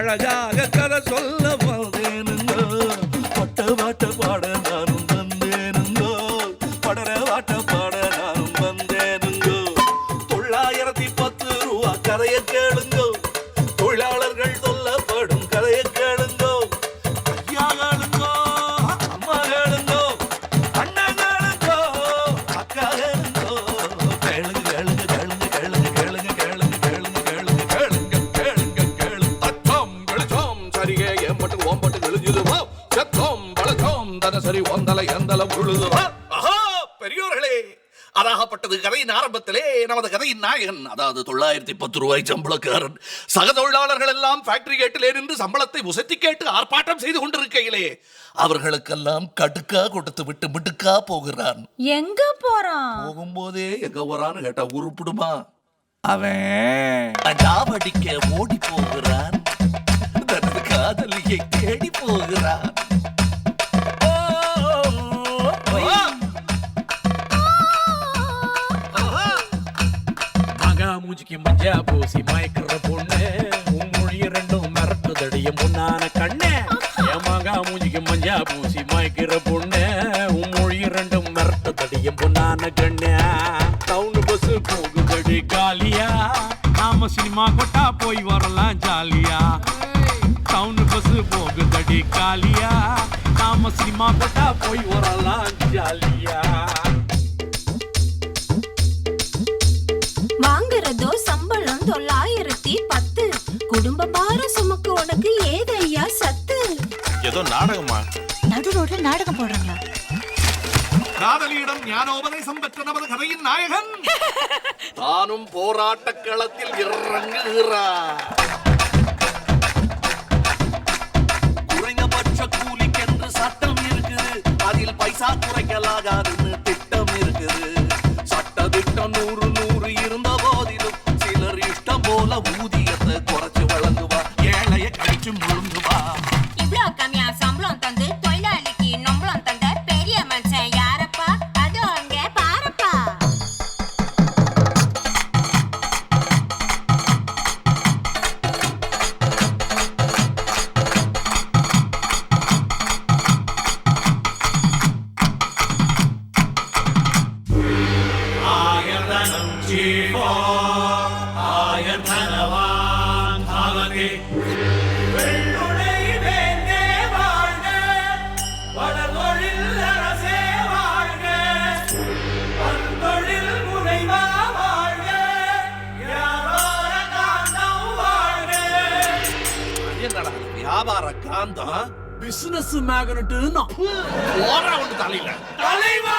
அழகாக கதை சொல்ல வந்தேனுங்க. பட்ட பாட்ட பாட நானும் வந்தேனுங்க. படர பாட்ட பாட நானும் வந்தேனுங்க. 910 ரூபா கதையை கேளுங்க. தொழிலாளர்கள் சொல்லப்படும் கதையை கேளுங்க. ஐயா கேளுங்க, அம்மா கேளுங்க, அண்ணன் கேளுங்க, அக்கா கேளுங்க. கேளுங்க கேளுங்க கேளுங்க கேளுங்க கேளுங்க கேளுங்க கேளுங்க கேளுங்க கேளுங்க கேளுங்க கேளுங்க. தச்சம் வெளிச்சம் சரிகே ஏம்பட்டு ஓம்பட்டு எழுதுவா. சத்தம் பழச்சம் தனசரி ஒந்தலை எந்தல உழுதுவா. ஆஹா பெரியோர்களே, அதாகப்பட்டது கதையின் ஆரம்பத்திலே நமது கதையின் நாயகன், அதாவது 910 ரூபாய் சம்பளக்காரன் சக தொழிலாளர்கள் எல்லாம் ஃபேக்டரி கேட்டிலே நின்று சம்பளத்தை உசத்தி கேட்டு ஆர்ப்பாட்டம் செய்து கொண்டிருக்கையிலே அவர்களுக்கெல்லாம் கடுக்கா கொடுத்து விட்டு மிடுக்கா போகிறான். எங்க போறான்? போகும்போதே எங்க போறான்னு கேட்டா உருப்பிடுமா? அவன் ஜாவடிக்க ஓடி போகிறான். தனது காதலியை தேடி போகிறான். மூஞ்சிக்கு மஞ்சா பூசி மயக்கிற பொண்ணு, உன் மொழி ரெண்டும் மிரட்டு தடியும் பொண்ணான கண்ணு. ஏமாங்கா மூஞ்சிக்கு மஞ்சா பூசி மயக்கிற பொண்ணு, உன் மொழி ரெண்டும் மிரட்டு தடியும் பொண்ணான கண்ணு. டவுன் பஸ் போகுதடி காலியா, நாம சினிமா கொட்டா போய் வரலாம் ஜாலியா. டவுன் பஸ் போகுதடி காலியா, நாம சினிமா கொட்டா போய் வரலாம் ஜாலியா. வாங்குறதோ சம்பளம் 910. குடும்ப பாரம் சுமக்கு உனக்கு ஏதையா சத்து? ஏதோ நாடகமா? நடு ரோட்ல நாடகம் போடுறாங்களா? காதலியிடம் ஞானோபதேசம் பெற்ற நமது கதையின் நாயகன் தானும் போராட்ட களத்தில் இறங்குகிறார். குறைந்தபட்ச கூலிக்கென்று சட்டம் இருக்குது, அதில் பைசா குறைக்கலாகாதுன்னு திட்டம் இருக்குது. சட்ட திட்டம் 100 இருந்த போதிலும் சிலர் இஷ்டம் போல ஊதியத்தை குறைச்சு வழங்குவா, ஏழைய கழிச்சு முழுங்குவா. இவ்ளோ கம்மியா சம்பளம் தந்து தொழிலாளிக்கு நம்பளம் தந்த பெரிய மனுஷன் யாரப்பா? அதோ அங்க பாருப்பா. வியாபார காந்தம் பிசினஸ் மேக்னட் ஓரா ஒன்று தலையில தலைவா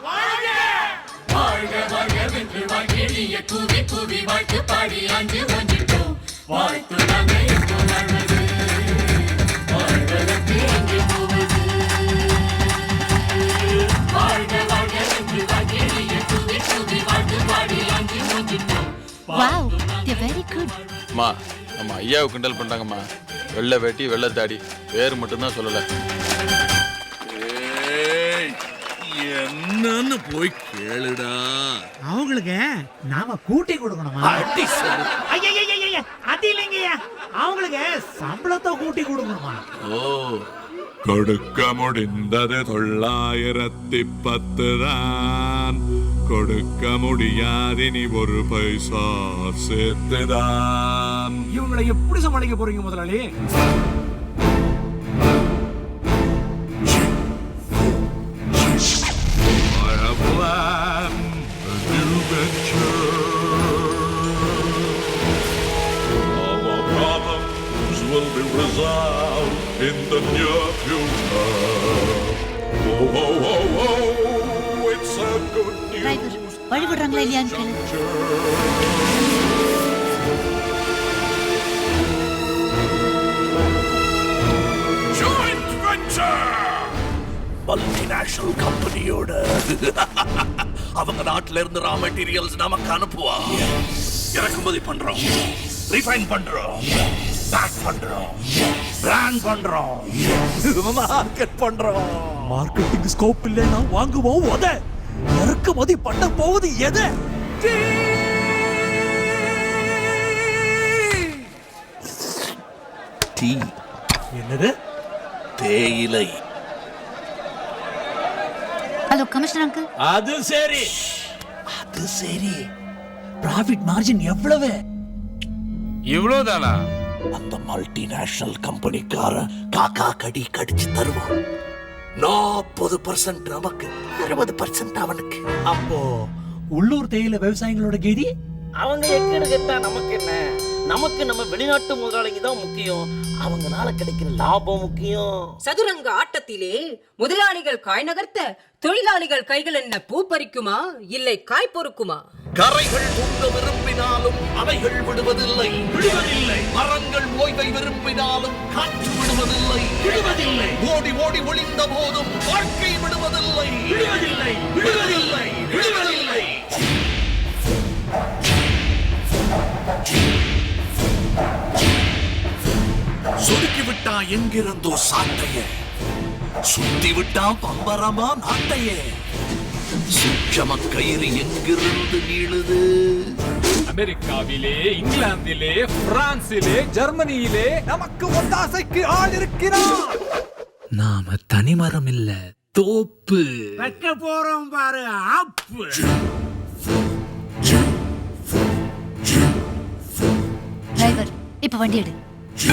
வாழ்க வாழ்க வாழ்க வென்று வாழ்கிய கூவி கூவி வாழ்த்து பாடி அஞ்சு ஒன்றிட்டோம். வாழ்த்து நாங்க எங்கோ வாழ்வது, வாழ்வதற்கு எங்கே போவது. வாழ்க வாழ்க வென்று வாழ்கிய கூவி கூவி வாழ்த்து பாடி அஞ்சு ஒன்றிட்டோம். Wow, they very good. அம்மா நம்ம ஐயாவை கிண்டல் பண்றாங்கம்மா. வெள்ளை வேட்டி வெள்ளை தாடி, பேர் மட்டும்தான் சொல்லல. என்னன்னு போய் கேளுடா. அவங்களுக்கு நாம கூட்டி கொடுக்கணுமா? அது இல்லைங்கய்யா, அவங்களுக்கு சம்பளத்தை கூட்டி கொடுக்கணுமா? ஓ, கொடுக்க முடிந்தது 910 தான், கொடுக்க முடியாது நீ ஒரு பைசா சேர்த்துதான். இவங்களை எப்படி சமாளிக்க போறீங்க முதலாளி? I have planned a new venture. Our problems will be resolved in the near future. Oh, oh, oh, oh, it's a good news. வழி விடுறாங்களா இல்லையான்னு கேளு. joint venture மல்டிநேஷனல் கம்பெனியோட அவங்க நாட்டில இருந்து ரா மெட்டீரியல்ஸ் நமக்கு அனுப்புவா. இறக்குமதி பண்றோம், ரிஃபைன் பண்றோம், பேக் பண்றோம், பிராண்ட் பண்றோம், மார்க்கெட் பண்றோம். மார்க்கெட்டிங் ஸ்கோப் இல்லைன்னா வாங்குவோம் உத, இறக்குமதி பண்ண போவது எது? டீ. என்னது? தேயிலை. Hello commissioner uncle. அது சரி. அது சரி. ப்ராஃபிட் மார்ஜின் எவ்வளவு? இவ்வளவுதானா? அந்த மல்டிநேஷனல் கம்பெனிக்கார காக்கா கடி கடிச்சு தருவான். 40% நமக்கு, 60% அவனுக்கு. அப்போ உள்ளூர் தேயிலை விவசாயிகளோட கெதி? அவங்க எக்கேடு கேட்டா நமக்கு என்ன? நமக்கு நம்ம வெளிநாட்டு முதலாளிங்க தான் முக்கியம். அவங்கனால கிடைக்கிற லாபம் முக்கியம். சதுரங்க ஆட்டத்திலே முதலாளிகள் காய் நகர்த்த தொழிலாளிகள் கைகள் என்ன பூ பறிக்குமா இல்லை காய் பொறுக்குமா? கரைகள் தூங்க விரும்பினாலும் அவைகள் விடுவதில்லை. மரங்கள் ஓய்வை விரும்பினாலும் காற்று விடுவதில்லை. ஓடி ஓடி ஒளிந்த போதும் வாழ்க்கை விடுவதில்லை. சொடுக்கி விட்டா எங்கிருந்தோ சாட்டைய, சுத்தி விட்டா பம்பரமா நாட்டைய. சூட்சம கயிறு எங்கிருந்து நீளுது? அமெரிக்காவிலே, இங்கிலாந்திலே, பிரான்சிலே, ஜெர்மனியிலே நமக்கு ஒத்தாசைக்கு ஆள் இருக்கிறார். நாம தனிமரம் இல்ல, தோப்பு வைக்க போறோம் பாரு ஆப்பு. டிரைவர் இப்ப வண்டி எடு.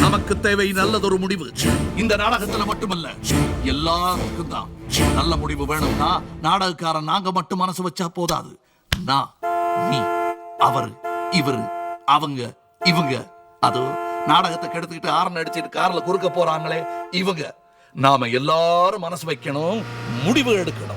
நமக்கு தேவை நல்லதொரு முடிவு. இந்த நாடகத்துல மட்டுமல்ல, எல்லாருக்கும் தான். நல்ல முடிவு வேணும்னா நாடகக்காரன் நாங்க மட்டும் மனசு வச்சா போதாது. நான், நீ, அவரு, இவரு, அவங்க, இவங்க. அது நாடகத்தை கெடுத்துக்கிட்டு ஆரன் அடிச்சுட்டு கார்ல குறுக்க போறாங்களே இவங்க. நாம எல்லாரும் மனசு வைக்கணும், முடிவு எடுக்கணும்.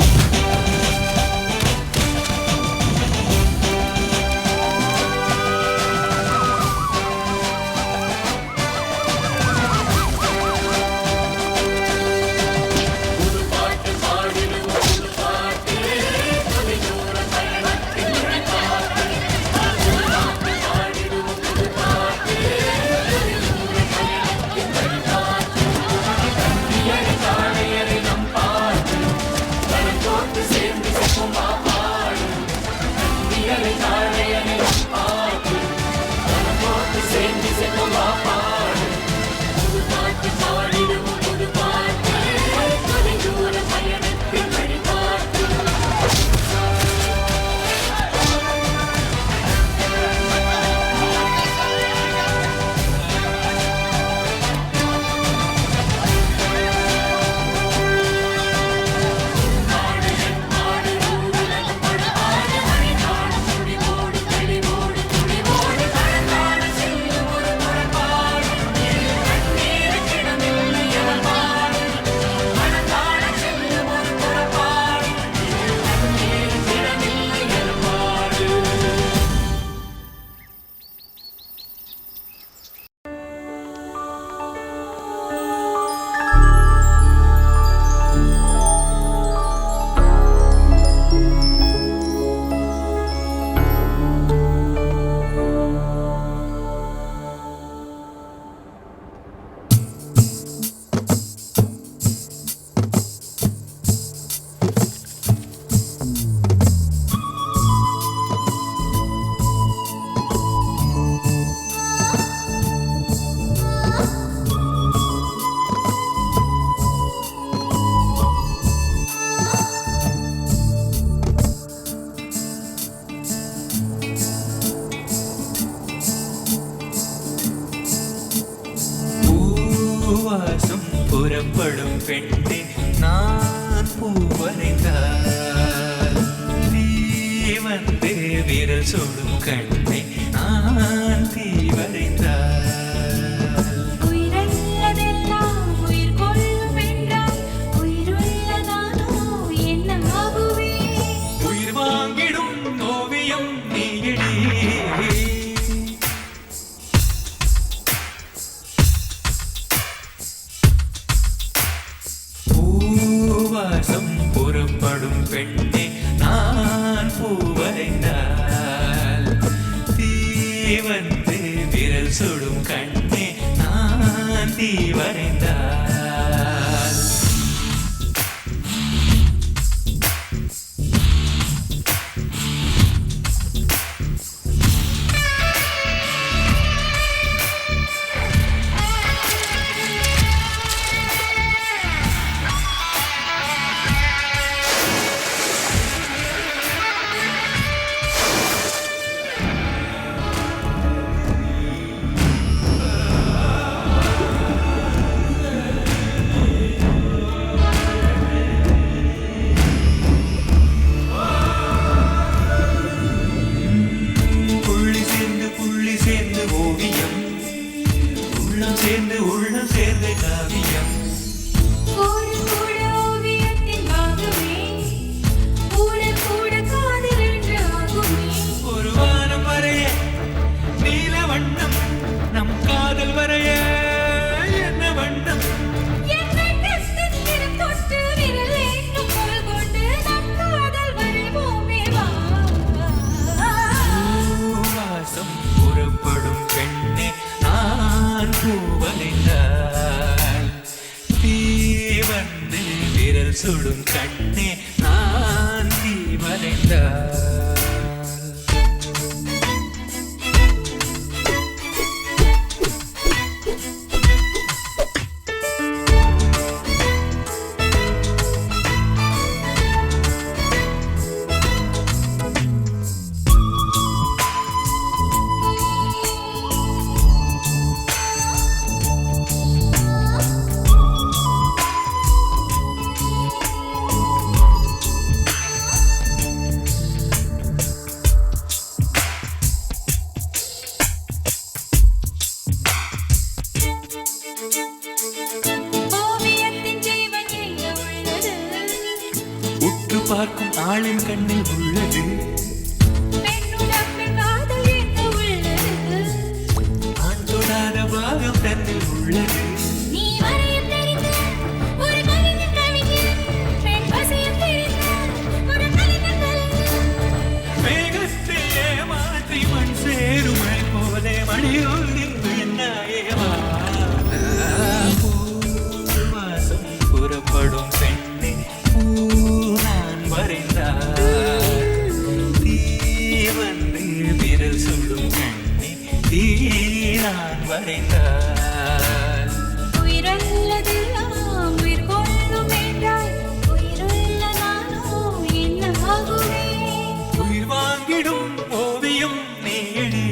பூவாசம் புறப்படும் பெண்ணே நான் பூவரைந்தால் நீ வந்தே விரல் சொடும் கண்ணே நான் தீ வரைந்தால் உயிர் வாங்கிடும் ஓவியம் நீயடி. பூவாசம் புறப்படும் பெண்ணே நான் பூவரைந்தால் தீ வந்து விரல் சுடும் கண்ணே நான் தீ வரைந்தால் உள்ளம் சேர்ந்து உள்ளம் சேர்ந்த காவியம் கூட கூட ஓவியத்தின் பாகமே கூட கூட காதல் என்று ஆகுமே ஒரு வானம் வரைய நீல வண்ணம் நம் காதல் வரைய என்ன வண்ணம் என்னை கஷ்டத்திலும் தொட்டு விரல் என்னும் போல் கொண்டு நம் காதல் வரைவோமே வா வாசம் புறப்படும் பெண்ணே நான் பூவலைந்தாய் தீ வந்து விரல் சுடும் கண்ணே நான் தீ வரைந்தாய் ஓவியத்தின் ஜீவன் எங்கே உள்ளது உற்று பார்க்கும் ஆளின் கண்ணில் உள்ளது பெண்ணுடன் பெண் காதல் எங்கே உள்ளது ஆண் தொடாத பாகம் தன்னில் உள்ளது நீ வரையும் தெரிந்த ஒரு கவிஞன் கவிஞன் பெண் வசியம் தெரிந்த ஒரு கலைஞன் கலைஞன் மேகத்தை ஏமாற்றி மண் சேருமை போதே மணியோரின் விழுந்தாயேவா வாசம் புறப்படும் பெண்ணே பூ நான் வரைந்தாய் தீ வந்து விரல் சுடும் கண்ணே தீ நான் வரைந்தாய் உயிரல்லதெல்லாம் உயிர் கொள்ளும் என்றாய் உயிருள்ள நானோ என்ன ஆகுவேன் உயிர் வாங்கிடும் ஓவியம் Needi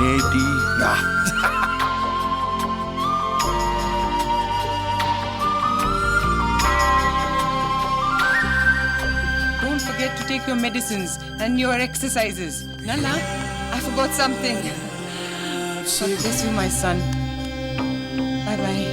media. Don't forget to take your medicines and your exercises. Nana, I forgot something. God bless you, my son. Bye-bye.